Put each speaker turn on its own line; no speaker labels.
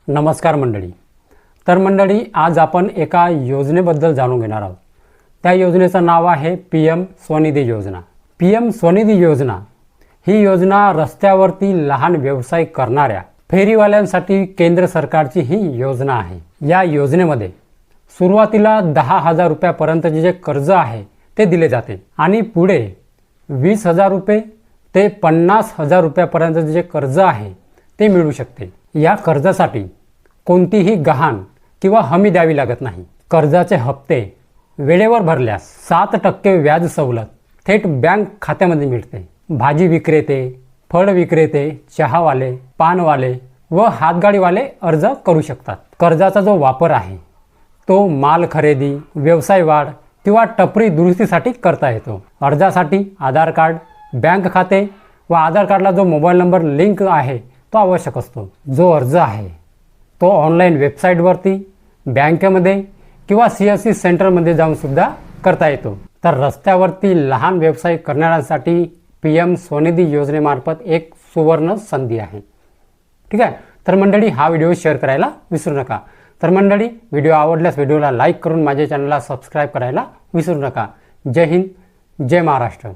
नमस्कार मंडळी. तर मंडळी, आज आपण एका योजनेबद्दल जाणून घेणार आहोत. त्या योजनेचं नाव आहे PM स्वनिधी योजना. PM स्वनिधी योजना ही योजना रस्त्यावरती लहान व्यवसाय करणाऱ्या फेरीवाल्यांसाठी केंद्र सरकारची ही योजना आहे. या योजनेमध्ये सुरुवातीला 10,000 रुपयापर्यंतचे जे कर्ज आहे ते दिले जाते आणि पुढे 20,000 रुपये ते 50,000 रुपयापर्यंतचे जे कर्ज आहे ते मिळू शकते. या कर्जासाठी कोणतीही गहाण किंवा हमी द्यावी लागत नाही. कर्जाचे हप्ते वेळेवर भरल्यास 7% व्याज सवलत थेट बँक खात्यामध्ये मिळते. भाजी विक्रेते, फळ विक्रेते, चहावाले, पानवाले व हातगाडीवाले अर्ज करू शकतात. कर्जाचा जो वापर आहे तो माल खरेदी, व्यवसाय वाढ किंवा टपरी दुरुस्तीसाठी करता येतो. अर्जासाठी आधार कार्ड, बँक खाते व आधार कार्डला जो मोबाईल नंबर लिंक आहे तो आवश्यक असतो. जो अर्ज आहे तो ऑनलाईन वेबसाईटवरती, बँकेमध्ये किंवा CSC सेंटरमध्ये जाऊन सुद्धा करता येतो. तर रस्त्यावरती लहान व्यवसाय करणाऱ्यांसाठी PM स्वनिधी योजनेमार्फत एक सुवर्ण संधी आहे. ठीक आहे. तर मंडळी, हा व्हिडिओ शेअर करायला विसरू नका. तर मंडळी, व्हिडिओ आवडल्यास व्हिडिओला लाईक करून माझ्या चॅनलला सबस्क्राईब करायला विसरू नका. जय हिंद, जय महाराष्ट्र.